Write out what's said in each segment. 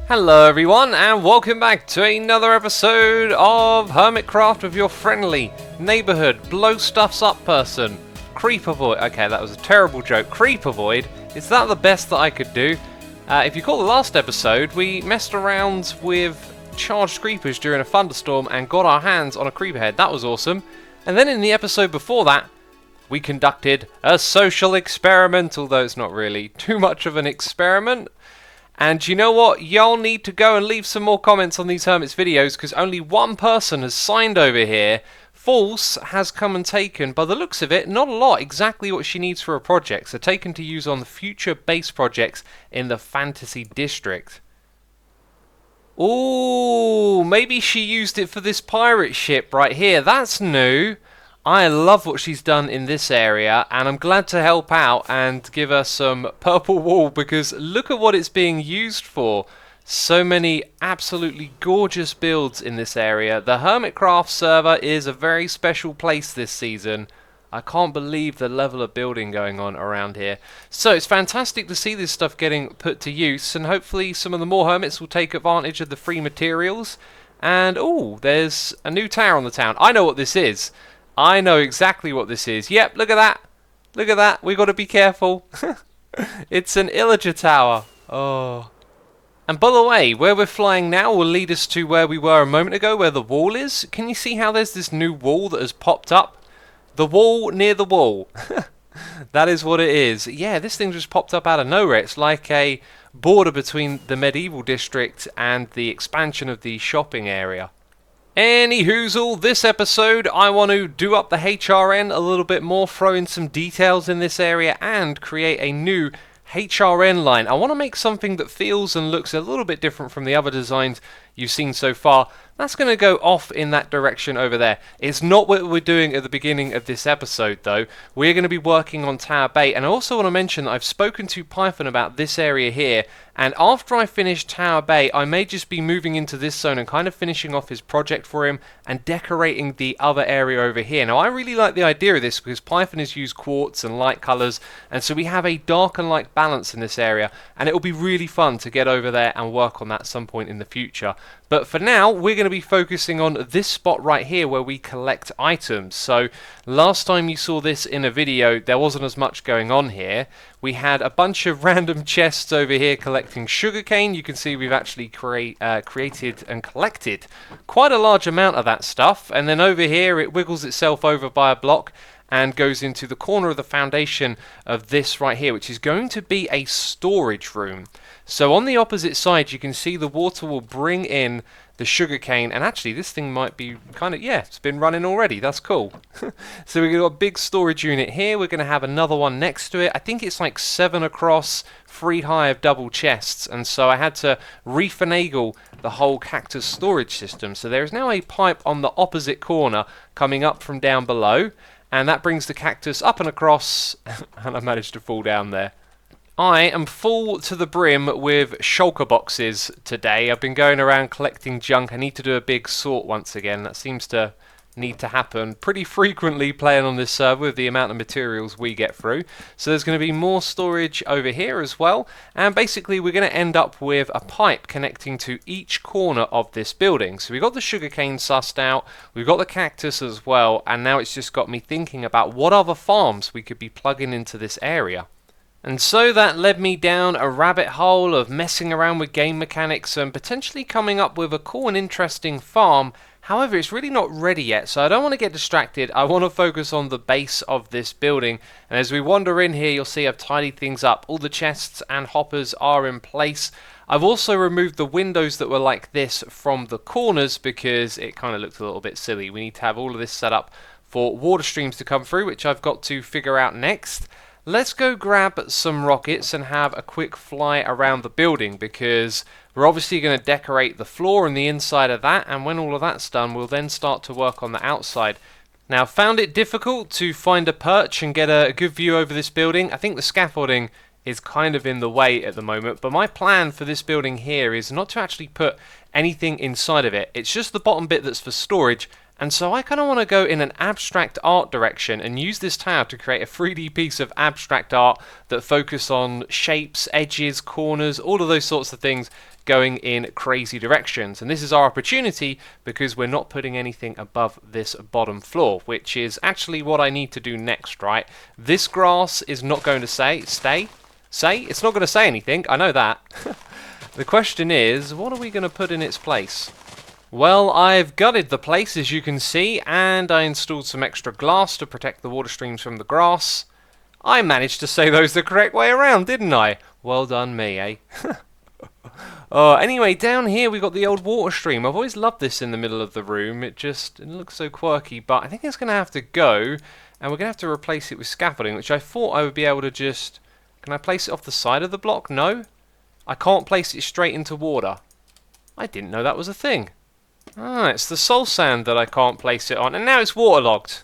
Hello everyone and welcome back to another episode of Hermitcraft with your friendly neighbourhood blow stuffs up person. Creeper Void. Okay, that was a terrible joke. Creeper Void. Is that the best that I could do? If you call the last episode, we messed around with charged creepers during a thunderstorm and got our hands on a creeper head. That was awesome. And then in the episode before that, we conducted a social experiment, although it's not really too much of an experiment. And you know what? Y'all need to go and leave some more comments on these Hermits videos because only one person has signed over here. False has come and taken, by the looks of it, not a lot, exactly what she needs for a project. So taken to use on the future base projects in the Fantasy District. Ooh, maybe she used it for this pirate ship right here. That's new. I love what she's done in this area, and I'm glad to help out and give her some purple wool because look at what it's being used for. So many absolutely gorgeous builds in this area. The Hermitcraft server is a very special place this season. I can't believe the level of building going on around here. So it's fantastic to see this stuff getting put to use, and hopefully some of the more hermits will take advantage of the free materials. And oh, there's a new tower on the town. I know what this is. I know exactly what this is. Yep, look at that. Look at that. We got to be careful. It's an illager tower. Oh. And by the way, where we're flying now will lead us to where we were a moment ago, where the wall is. Can you see how there's this new wall that has popped up? The wall near the wall. That is what it is. Yeah, this thing just popped up out of nowhere. It's like a border between the medieval district and the expansion of the shopping area. Anyhoozle, this episode I want to do up the HRN a little bit more, throw in some details in this area and create a new HRN line. I want to make something that feels and looks a little bit different from the other designs you've seen so far. That's going to go off in that direction over there. It's not what we're doing at the beginning of this episode though. We're going to be working on Tower Bay, and I also want to mention that I've spoken to Python about this area here, and after I finish Tower Bay I may just be moving into this zone and kind of finishing off his project for him and decorating the other area over here. Now I really like the idea of this because Python has used quartz and light colours, and so we have a dark and light balance in this area, and it will be really fun to get over there and work on that some point in the future. But for now, we're going to be focusing on this spot right here where we collect items. So last time you saw this in a video, there wasn't as much going on here. We had a bunch of random chests over here collecting sugarcane. You can see we've actually created and collected quite a large amount of that stuff. And then over here, it wiggles itself over by a block and goes into the corner of the foundation of this right here, which is going to be a storage room. So on the opposite side, you can see the water will bring in the sugarcane, and actually this thing might be kind of, yeah, it's been running already. That's cool. So we've got a big storage unit here. We're going to have another one next to it. I think it's like 7 across, 3 high of double chests, and so I had to refinagle the whole Cactus Storage system. So there is now a pipe on the opposite corner coming up from down below, and that brings the cactus up and across, and I managed to fall down there. I am full to the brim with shulker boxes today. I've been going around collecting junk. I need to do a big sort once again. That seems to need to happen pretty frequently playing on this server with the amount of materials we get through. So there's going to be more storage over here as well, and basically we're going to end up with a pipe connecting to each corner of this building. So we've got the sugarcane sussed out, we've got the cactus as well, and now it's just got me thinking about what other farms we could be plugging into this area. And so that led me down a rabbit hole of messing around with game mechanics and potentially coming up with a cool and interesting farm. However, it's really not ready yet, so I don't want to get distracted. I want to focus on the base of this building. And as we wander in here, you'll see I've tidied things up. All the chests and hoppers are in place. I've also removed the windows that were like this from the corners because it kind of looked a little bit silly. We need to have all of this set up for water streams to come through, which I've got to figure out next. Let's go grab some rockets and have a quick fly around the building because we're obviously going to decorate the floor and the inside of that, and when all of that's done we'll then start to work on the outside. Now, found it difficult to find a perch and get a good view over this building. I think the scaffolding is kind of in the way at the moment, but my plan for this building here is not to actually put anything inside of it. It's just the bottom bit that's for storage. And so I kind of want to go in an abstract art direction and use this tower to create a 3D piece of abstract art that focus on shapes, edges, corners, all of those sorts of things going in crazy directions. And this is our opportunity because we're not putting anything above this bottom floor, which is actually what I need to do next, right? This grass is not going to stay. It's not going to say anything, I know that. The question is, what are we going to put in its place? Well, I've gutted the place, as you can see, and I installed some extra glass to protect the water streams from the grass. I managed to say those the correct way around, didn't I? Well done me, eh? Anyway, down here we got the old water stream. I've always loved this in the middle of the room. It looks so quirky, but I think it's going to have to go, and we're going to have to replace it with scaffolding, which I thought I would be able to just... Can I place it off the side of the block? No? I can't place it straight into water. I didn't know that was a thing. Ah, it's the soul sand that I can't place it on, and now it's waterlogged.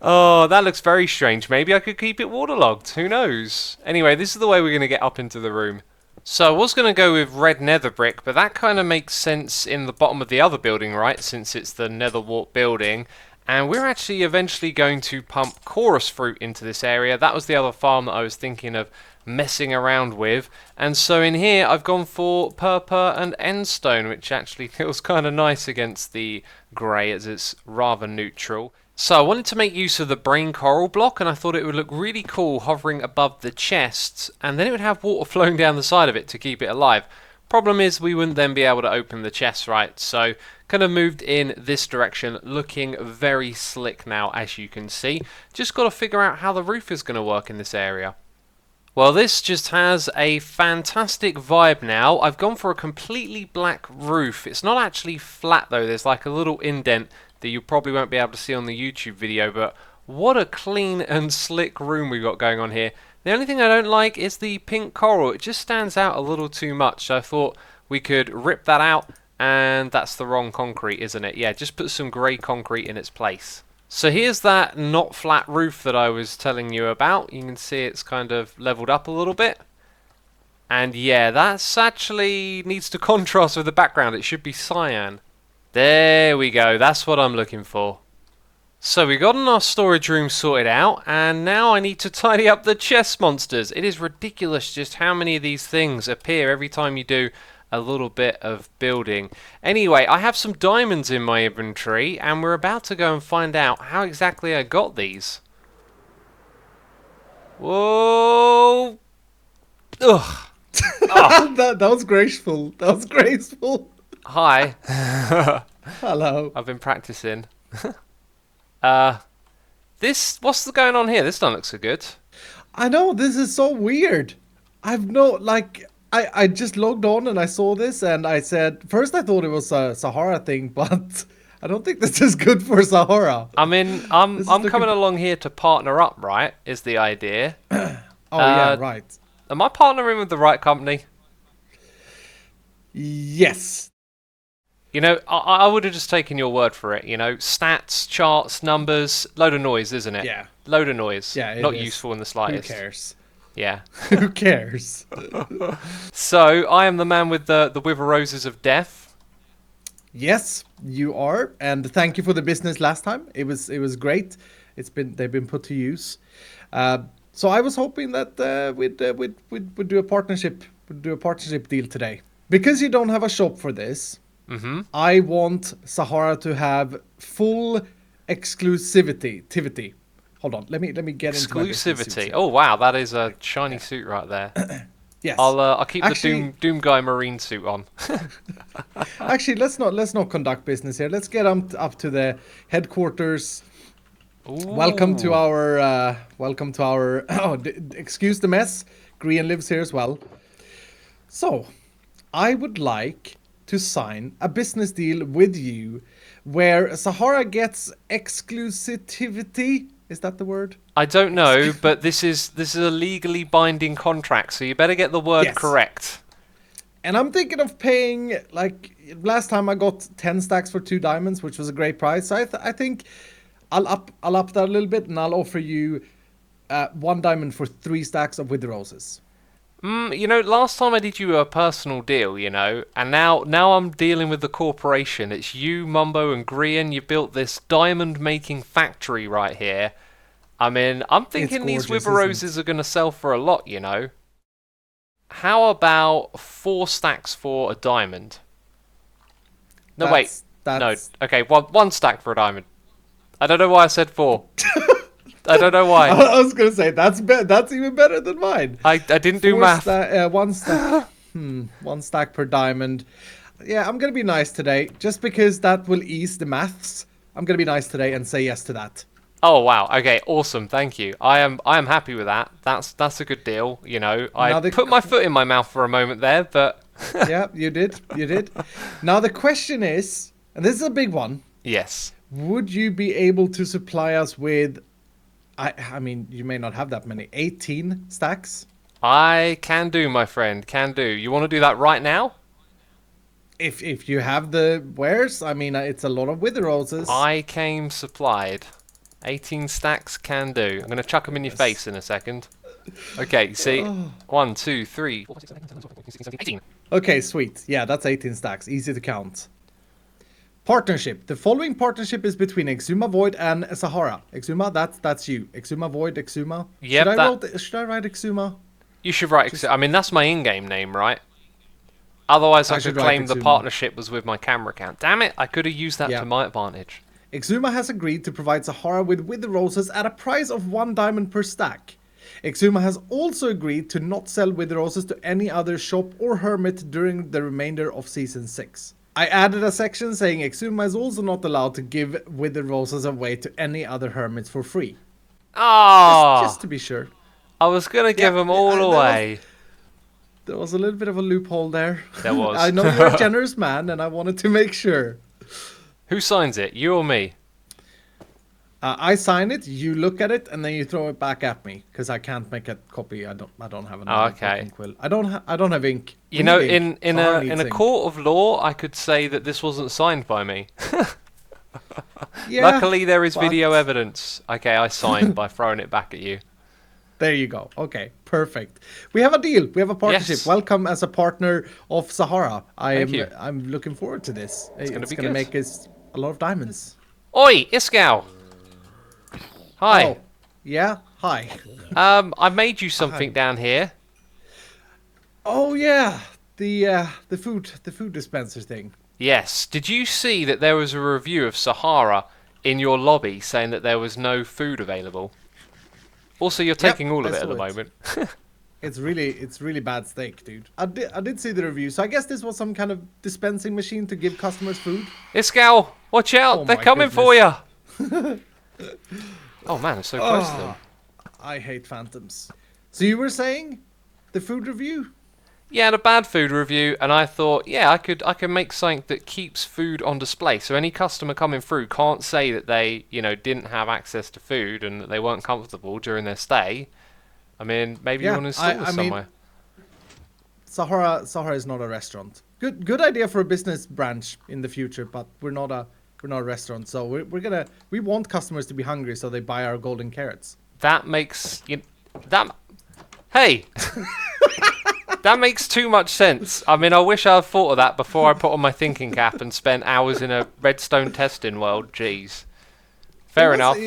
Oh, that looks very strange. Maybe I could keep it waterlogged. Who knows? Anyway, this is the way we're going to get up into the room. So I was going to go with red nether brick, but that kind of makes sense in the bottom of the other building, right? Since it's the nether wart building. And we're actually eventually going to pump chorus fruit into this area. That was the other farm that I was thinking of messing around with. And so in here I've gone for purple and endstone, which actually feels kind of nice against the grey as it's rather neutral. So I wanted to make use of the brain coral block, and I thought it would look really cool hovering above the chests, and then it would have water flowing down the side of it to keep it alive. Problem is we wouldn't then be able to open the chest, right? So kind of moved in this direction, looking very slick now, as you can see. Just got to figure out how the roof is going to work in this area. Well, this just has a fantastic vibe now. I've gone for a completely black roof. It's not actually flat though, there's like a little indent that you probably won't be able to see on the YouTube video, but what a clean and slick room we've got going on here. The only thing I don't like is the pink coral. It just stands out a little too much, so I thought we could rip that out, and that's the wrong concrete, isn't it? Yeah, just put some grey concrete in its place. So here's that not flat roof that I was telling you about. You can see it's kind of leveled up a little bit. And yeah, that's actually needs to contrast with the background. It should be cyan. There we go, that's what I'm looking for. So we got our storage room sorted out, and now I need to tidy up the chest monsters. It is ridiculous just how many of these things appear every time you do a little bit of building. Anyway, I have some diamonds in my inventory, and we're about to go and find out how exactly I got these. Whoa! Ugh! Oh. that was graceful. That was graceful. Hi. Hello. I've been practicing. What's going on here? This doesn't look so good. I know, this is so weird. I just logged on and I saw this and I said, first I thought it was a Sahara thing, but I don't think this is good for Sahara. I mean, I'm coming along here to partner up, right? Is the idea. Yeah, right. Am I partnering with the right company? Yes. You know, I would have just taken your word for it, you know. Stats, charts, numbers, load of noise, isn't it? Yeah. Load of noise. Yeah, Not useful in the slightest. Who cares? Yeah. Who cares? So, I am the man with the wither roses of death. Yes, you are. And thank you for the business last time. It was great. They've been put to use. So I was hoping that we'd do a partnership deal today. Because you don't have a shop for this, I want Sahara to have full exclusivity. Hold on, let me get into my exclusivity. Oh wow, that is a shiny suit right there. Yes. I'll keep the Doom Guy marine suit on. Actually, let's not conduct business here. Let's get up to the headquarters. Ooh. Welcome to our. Excuse the mess. Grian lives here as well. So, I would like to sign a business deal with you where Sahara gets exclusivity. Is that the word? I don't know, but this is a legally binding contract, so you better get the word correct. And I'm thinking of paying, like, last time I got 10 stacks for 2 diamonds, which was a great price. So I think I'll up that a little bit, and I'll offer you 1 diamond for 3 stacks of wither roses. You know, last time I did you a personal deal, you know, and now I'm dealing with the corporation. It's you, Mumbo, and Grian. You built this diamond-making factory right here. I mean, I'm thinking these wither roses are going to sell for a lot, you know. How about 4 stacks for a diamond? No, wait. No. Okay, one stack for a diamond. I don't know why I said 4. I don't know why. I was gonna say that's even better than mine. I didn't do math. One stack. One stack per diamond. Yeah, I'm gonna be nice today, just because that will ease the maths. I'm gonna be nice today and say yes to that. Oh wow. Okay, awesome. Thank you. I am happy with that. That's a good deal. You know, I put my foot in my mouth for a moment there, but yeah, you did. Now the question is, and this is a big one. Yes. Would you be able to supply us with? I mean, you may not have that many. 18 stacks. I can do, my friend. Can do. You want to do that right now? If you have the wares, I mean, it's a lot of wither roses. I came supplied. 18 stacks can do. I'm going to chuck them in your face in a second. Okay, see? 1, 2, 3, 4, 5, 6, 7, 8, 9, 10, 11, 12, 13, 14, 15, 16, 17. Okay, sweet. Yeah, that's 18 stacks. Easy to count. Partnership. The following partnership is between xisumavoid and Sahara. Xisuma, that's you. xisumavoid, Xisuma. Yep, should I write Xisuma? You should write Xisuma. I mean, that's my in-game name, right? Otherwise, I could claim the partnership was with my camera account. Damn it, I could have used that to my advantage. Xisuma has agreed to provide Sahara with wither roses at a price of 1 diamond per stack. Xisuma has also agreed to not sell wither roses to any other shop or hermit during the remainder of Season 6. I added a section saying Xisuma is also not allowed to give wither roses away to any other hermits for free. Oh! Just to be sure. I was going to give them all away. There was a little bit of a loophole there. There was. I know you're a generous man, and I wanted to make sure. Who signs it? You or me? I sign it, you look at it, and then you throw it back at me because I can't make a copy. I don't have an quill. I don't have ink. You know, in a court of law, I could say that this wasn't signed by me. Yeah, luckily, there is video evidence. Okay, I signed by throwing it back at you. There you go. Okay, perfect. We have a deal. We have a partnership. Yes. Welcome as a partner of Sahara. Thank you. I'm looking forward to this. It's going to make us a lot of diamonds. Oi, Iskall. Hi. Oh, yeah. Hi. I made you something down here. Oh yeah, the food dispenser thing. Yes. Did you see that there was a review of Sahara in your lobby saying that there was no food available? Also, you're taking all of it at the moment. It's really bad steak, dude. I did see the review, so I guess this was some kind of dispensing machine to give customers food. Iskall, watch out! Oh, they're coming for you. Oh man, I'm so close to them. I hate phantoms. So you were saying the food review? Yeah, and a bad food review, and I thought, yeah, I could make something that keeps food on display, so any customer coming through can't say that they, didn't have access to food and that they weren't comfortable during their stay. I mean, maybe you want to install this somewhere. Sahara is not a restaurant. Good idea for a business branch in the future, but we're not a restaurant, so we want customers to be hungry, so they buy our golden carrots. That makes hey. That makes too much sense. I mean, I wish I had thought of that before I put on my thinking cap and spent hours in a redstone testing world. Jeez. Fair enough.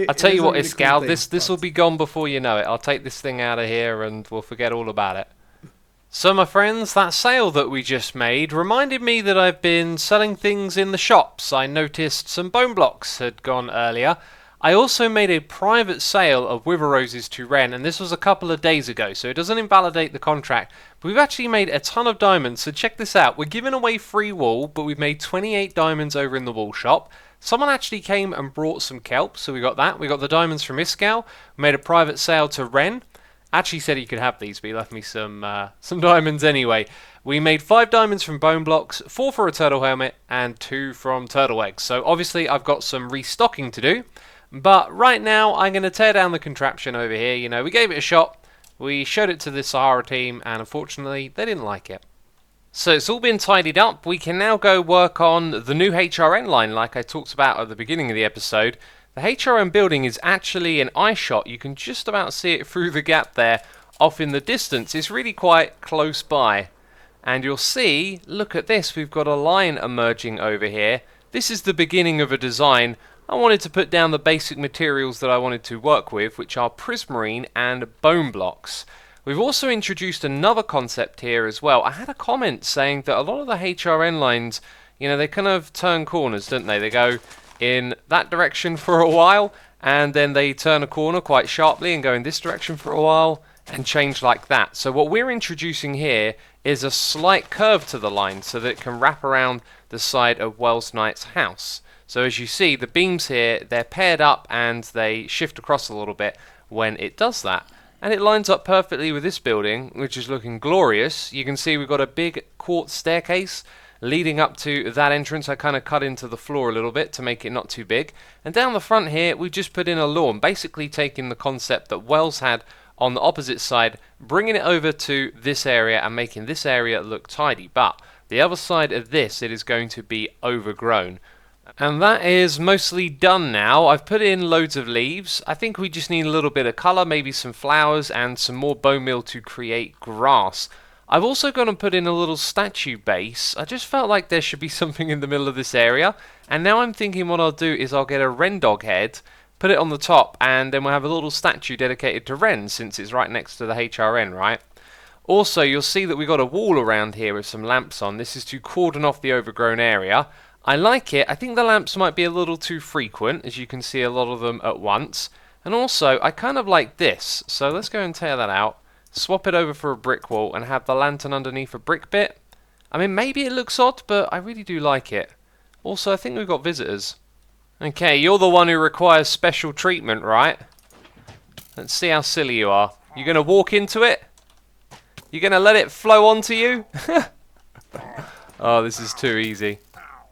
I'll tell you what, Iskall, this will be gone before you know it. I'll take this thing out of here and we'll forget all about it. So, my friends, that sale that we just made reminded me that I've been selling things in the shops. I noticed some bone blocks had gone earlier. I also made a private sale of wither roses to Ren, and this was a couple of days ago, so it doesn't invalidate the contract. But we've actually made a ton of diamonds, so check this out. We're giving away free wool, but we've made 28 diamonds over in the wool shop. Someone actually came and brought some kelp, so we got that. We got the diamonds from Iskall. We made a private sale to Ren. Actually said he could have these, but he left me some diamonds anyway. We made 5 diamonds from bone blocks, 4 for a turtle helmet, and 2 from turtle eggs. So obviously I've got some restocking to do. But right now, I'm going to tear down the contraption over here. We gave it a shot, we showed it to the Sahara team, and unfortunately, they didn't like it. So it's all been tidied up. We can now go work on the new HRN line like I talked about at the beginning of the episode. The HRN building is actually an eye shot. You can just about see it through the gap there, off in the distance. It's really quite close by. And you'll see, look at this, we've got a line emerging over here. This is the beginning of a design. I wanted to put down the basic materials that I wanted to work with, which are prismarine and bone blocks. We've also introduced another concept here as well. I had a comment saying that a lot of the HRN lines, you know, they kind of turn corners, don't they? They go in that direction for a while, and then they turn a corner quite sharply and go in this direction for a while, and change like that. So what we're introducing here is a slight curve to the line so that it can wrap around the side of Wells Knight's house. So as you see, the beams here, they're paired up and they shift across a little bit when it does that. And it lines up perfectly with this building, which is looking glorious. You can see we've got a big quartz staircase leading up to that entrance. I kind of cut into the floor a little bit to make it not too big. And down the front here, we just put in a lawn, basically taking the concept that Wells had on the opposite side, bringing it over to this area and making this area look tidy. But the other side of this, it is going to be overgrown. And that is mostly done now. I've put in loads of leaves. I think we just need a little bit of colour, maybe some flowers and some more bone meal to create grass. I've also gone and put in a little statue base. I just felt like there should be something in the middle of this area. And now I'm thinking what I'll do is I'll get a wren dog head, put it on the top, and then we'll have a little statue dedicated to wrens since it's right next to the HRN, right? Also, you'll see that we've got a wall around here with some lamps on. This is to cordon off the overgrown area. I like it. I think the lamps might be a little too frequent, as you can see a lot of them at once. And also, I kind of like this. So let's go and tear that out, swap it over for a brick wall, and have the lantern underneath a brick bit. I mean, maybe it looks odd, but I really do like it. Also, I think we've got visitors. Okay, you're the one who requires special treatment, right? Let's see how silly you are. You're going to walk into it? You're going to let it flow onto you? Oh, this is too easy.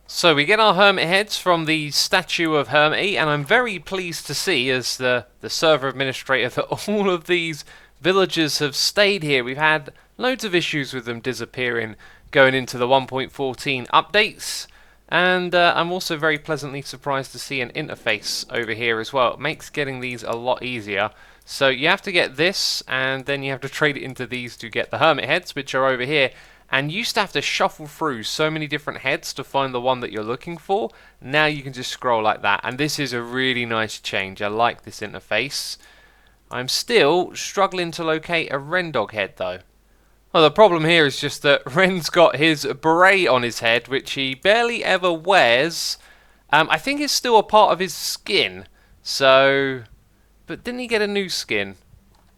So we get our hermit heads from the statue of Hermity, and I'm very pleased to see, as the server administrator, that all of these villagers have stayed here. We've had loads of issues with them disappearing going into the 1.14 updates, and I'm also very pleasantly surprised to see an interface over here as well. It makes getting these a lot easier. So you have to get this, and then you have to trade it into these to get the hermit heads, which are over here. And you used to have to shuffle through so many different heads to find the one that you're looking for. Now you can just scroll like that. And this is a really nice change. I like this interface. I'm still struggling to locate a wren dog head though. Well, the problem here is just that Wren's got his beret on his head, which he barely ever wears. I think it's still a part of his skin. So, but didn't he get a new skin?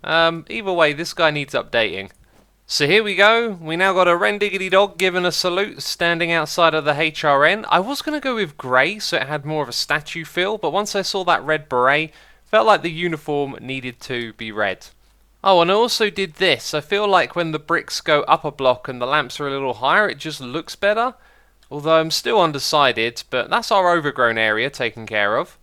Either way, this guy needs updating. So here we go, we now got a Wren Diggity Dog giving a salute standing outside of the HRN. I was going to go with grey so it had more of a statue feel, but once I saw that red beret, felt like the uniform needed to be red. Oh, and I also did this. I feel like when the bricks go up a block and the lamps are a little higher, it just looks better. Although I'm still undecided, but that's our overgrown area taken care of.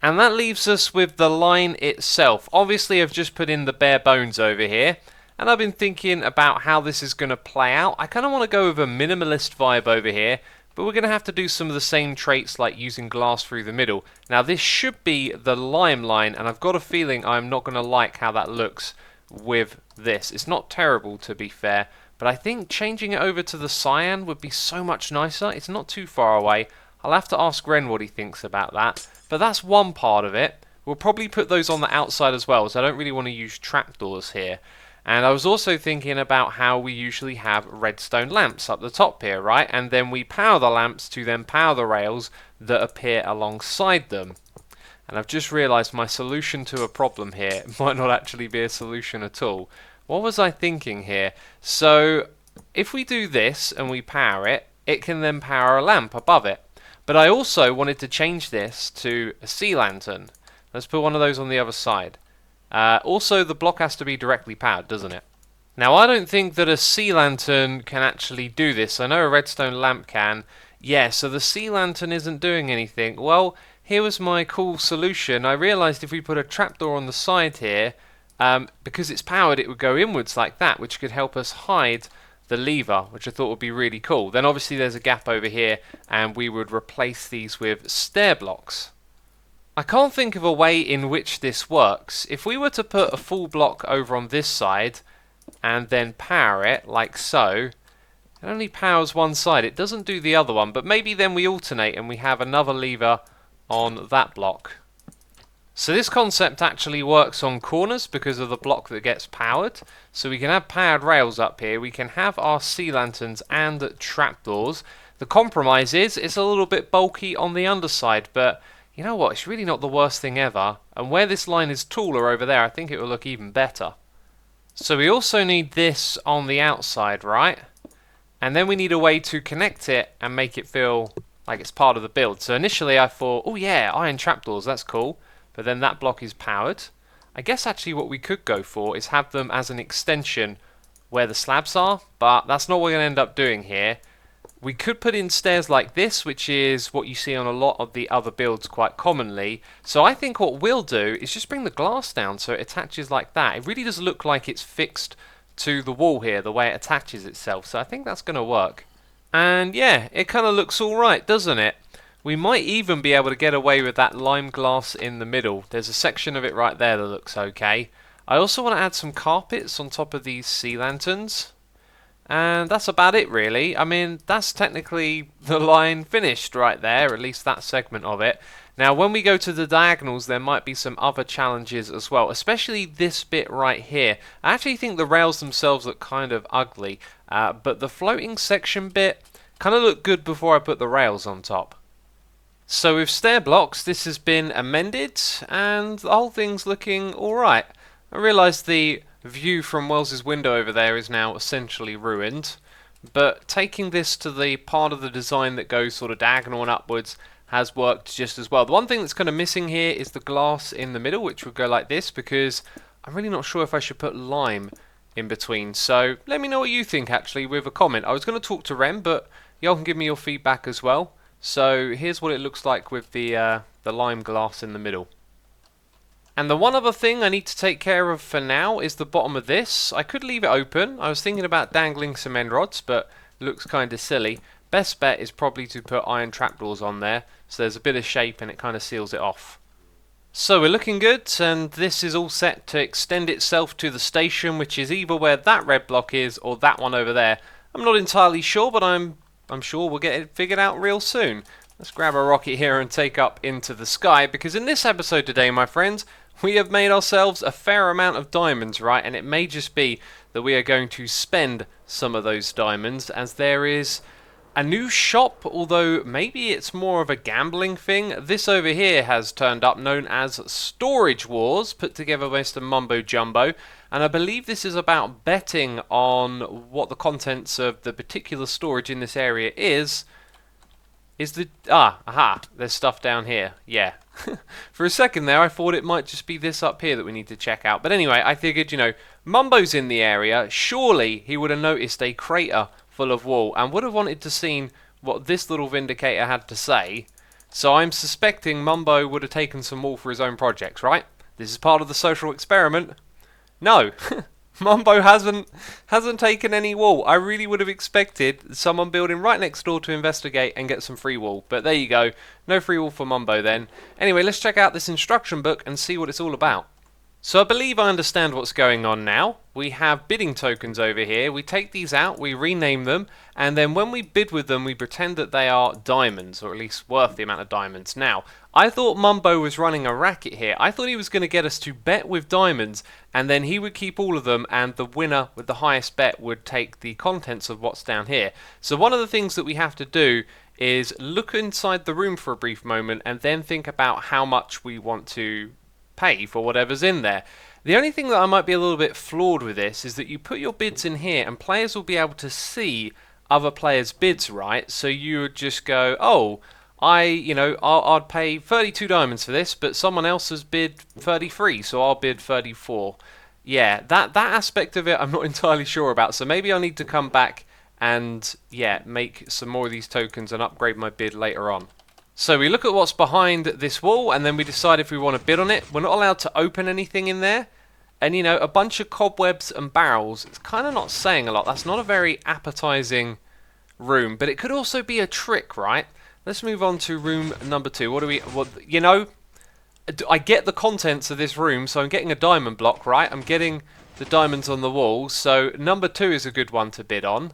And that leaves us with the line itself. Obviously I've just put in the bare bones over here. And I've been thinking about how this is going to play out. I kind of want to go with a minimalist vibe over here, but we're going to have to do some of the same traits like using glass through the middle. Now this should be the lime line, and I've got a feeling I'm not going to like how that looks with this. It's not terrible, to be fair, but I think changing it over to the cyan would be so much nicer. It's not too far away. I'll have to ask Wren what he thinks about that, but that's one part of it. We'll probably put those on the outside as well, so I don't really want to use trapdoors here. And I was also thinking about how we usually have redstone lamps up the top here, right? And then we power the lamps to then power the rails that appear alongside them. And I've just realised my solution to a problem here might not actually be a solution at all. What was I thinking here? So if we do this and we power it, it can then power a lamp above it. But I also wanted to change this to a sea lantern. Let's put one of those on the other side. Also, the block has to be directly powered, doesn't it? Now, I don't think that a sea lantern can actually do this. I know a redstone lamp can. Yeah, so the sea lantern isn't doing anything. Well, here was my cool solution. I realised if we put a trapdoor on the side here, because it's powered, it would go inwards like that, which could help us hide the lever, which I thought would be really cool. Then obviously there's a gap over here, and we would replace these with stair blocks. I can't think of a way in which this works. If we were to put a full block over on this side and then power it like so, it only powers one side. It doesn't do the other one, but maybe then we alternate and we have another lever on that block. So this concept actually works on corners because of the block that gets powered. So we can have powered rails up here, we can have our sea lanterns and trapdoors. The compromise is it's a little bit bulky on the underside, but you know what, it's really not the worst thing ever. And where this line is taller over there, I think it will look even better. So we also need this on the outside, right? And then we need a way to connect it and make it feel like it's part of the build. So initially I thought, oh yeah, iron trapdoors, that's cool. But then that block is powered. I guess actually what we could go for is have them as an extension where the slabs are, but that's not what we're going to end up doing here. We could put in stairs like this, which is what you see on a lot of the other builds quite commonly. So I think what we'll do is just bring the glass down so it attaches like that. It really does look like it's fixed to the wall here, the way it attaches itself. So I think that's going to work. And yeah, it kind of looks alright, doesn't it? We might even be able to get away with that lime glass in the middle. There's a section of it right there that looks okay. I also want to add some carpets on top of these sea lanterns. And that's about it really. I mean, that's technically the line finished right there, at least that segment of it. Now when we go to the diagonals there might be some other challenges as well, especially this bit right here. I actually think the rails themselves look kind of ugly, but the floating section bit kind of looked good before I put the rails on top. So with stair blocks this has been amended and the whole thing's looking alright. I realise the view from Wells's window over there is now essentially ruined, but taking this to the part of the design that goes sort of diagonal and upwards has worked just as well. The one thing that's kind of missing here is the glass in the middle, which would go like this, because I'm really not sure if I should put lime in between. So let me know what you think actually with a comment. I was going to talk to Rem, but y'all can give me your feedback as well. So here's what it looks like with the lime glass in the middle. And the one other thing I need to take care of for now is the bottom of this. I could leave it open. I was thinking about dangling some end rods, but it looks kind of silly. Best bet is probably to put iron trapdoors on there, so there's a bit of shape and it kind of seals it off. So we're looking good, and this is all set to extend itself to the station, which is either where that red block is or that one over there. I'm not entirely sure, but I'm sure we'll get it figured out real soon. Let's grab a rocket here and take up into the sky, because in this episode today, my friends, we have made ourselves a fair amount of diamonds, right? And it may just be that we are going to spend some of those diamonds, as there is a new shop, although maybe it's more of a gambling thing. This over here has turned up, known as Storage Wars, put together by Mr. Mumbo Jumbo, and I believe this is about betting on what the contents of the particular storage in this area is. There's stuff down here, yeah. For a second there I thought it might just be this up here that we need to check out, but anyway, I figured, you know, Mumbo's in the area, surely he would have noticed a crater full of wool and would have wanted to see what this little vindicator had to say. So I'm suspecting Mumbo would have taken some wool for his own projects, right? This is part of the social experiment. No, Mumbo hasn't taken any wool. I really would have expected someone building right next door to investigate and get some free wool. But there you go, no free wool for Mumbo then. Anyway, let's check out this instruction book and see what it's all about. So I believe I understand what's going on now. We have bidding tokens over here. We take these out, we rename them, and then when we bid with them, we pretend that they are diamonds, or at least worth the amount of diamonds. Now, I thought Mumbo was running a racket here. I thought he was going to get us to bet with diamonds, and then he would keep all of them, and the winner with the highest bet would take the contents of what's down here. So one of the things that we have to do is look inside the room for a brief moment, and then think about how much we want to pay for whatever's in there. The only thing that I might be a little bit flawed with this is that you put your bids in here and players will be able to see other players' bids, right? So you would just go, oh, I'd pay 32 diamonds for this, but someone else has bid 33, so I'll bid 34. Yeah, that aspect of it I'm not entirely sure about, so maybe I need to come back and, yeah, make some more of these tokens and upgrade my bid later on. So we look at what's behind this wall and then we decide if we want to bid on it. We're not allowed to open anything in there. And you know, a bunch of cobwebs and barrels, it's kind of not saying a lot. That's not a very appetizing room, but it could also be a trick, right? Let's move on to room number 2. I get the contents of this room, so I'm getting a diamond block, right? I'm getting the diamonds on the wall, so number 2 is a good one to bid on.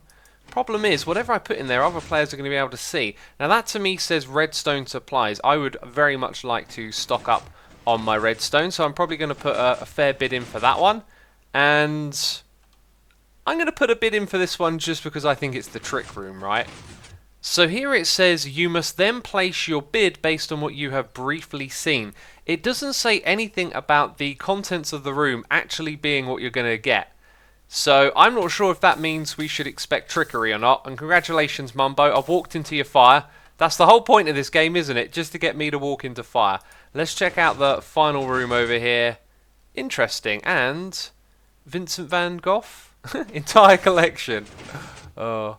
Problem is, whatever I put in there, other players are going to be able to see. Now that to me says redstone supplies. I would very much like to stock up on my redstone, so I'm probably going to put a fair bid in for that one. And I'm going to put a bid in for this one just because I think it's the trick room, right? So here it says you must then place your bid based on what you have briefly seen. It doesn't say anything about the contents of the room actually being what you're going to get. So I'm not sure if that means we should expect trickery or not. And congratulations, Mumbo. I've walked into your fire. That's the whole point of this game, isn't it? Just to get me to walk into fire. Let's check out the final room over here. Interesting. And Vincent van Gogh? Entire collection. Oh.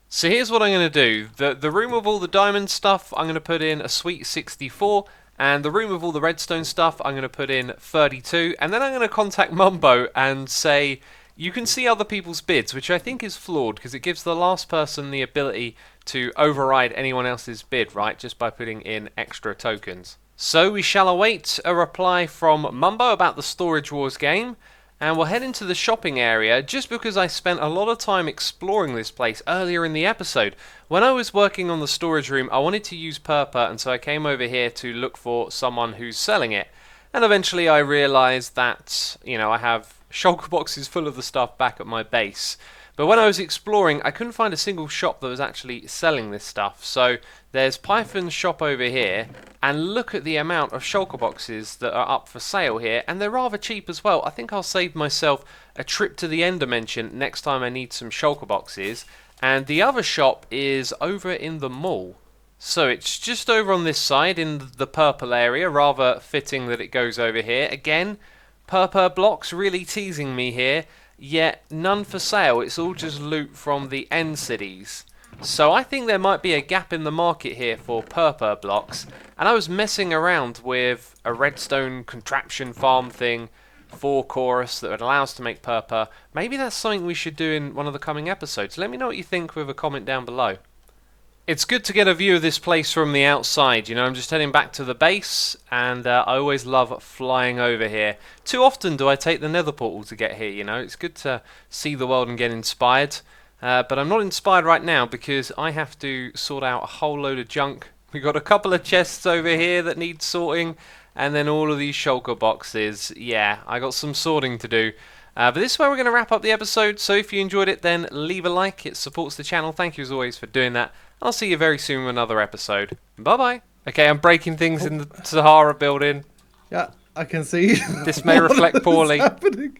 So here's what I'm going to do. The room with all the diamond stuff, I'm going to put in a sweet 64. And the room with all the redstone stuff, I'm going to put in 32. And then I'm going to contact Mumbo and say, you can see other people's bids, which I think is flawed because it gives the last person the ability to override anyone else's bid, right? Just by putting in extra tokens. So we shall await a reply from Mumbo about the Storage Wars game. And we'll head into the shopping area just because I spent a lot of time exploring this place earlier in the episode. When I was working on the storage room, I wanted to use purple, and so I came over here to look for someone who's selling it. And eventually I realised that, I have shulker boxes full of the stuff back at my base. But when I was exploring, I couldn't find a single shop that was actually selling this stuff. So there's Python's shop over here, and look at the amount of shulker boxes that are up for sale here, and they're rather cheap as well. I think I'll save myself a trip to the end dimension next time I need some shulker boxes. And the other shop is over in the mall. So it's just over on this side in the purple area, rather fitting that it goes over here. Again, purple blocks really teasing me here. Yet none for sale, it's all just loot from the end cities. So I think there might be a gap in the market here for purple blocks, and I was messing around with a redstone contraption farm thing for Chorus that would allow us to make purple. Maybe that's something we should do in one of the coming episodes. Let me know what you think with a comment down below. It's good to get a view of this place from the outside, I'm just heading back to the base, and I always love flying over here. Too often do I take the nether portal to get here, it's good to see the world and get inspired. But I'm not inspired right now because I have to sort out a whole load of junk. We've got a couple of chests over here that need sorting, and then all of these shulker boxes. Yeah, I got some sorting to do. But this is where we're going to wrap up the episode, so if you enjoyed it then leave a like, it supports the channel. Thank you as always for doing that. I'll see you very soon with another episode. Bye-bye. Okay, I'm breaking things in the Sahara building. Yeah, I can see. This may reflect poorly. Happening?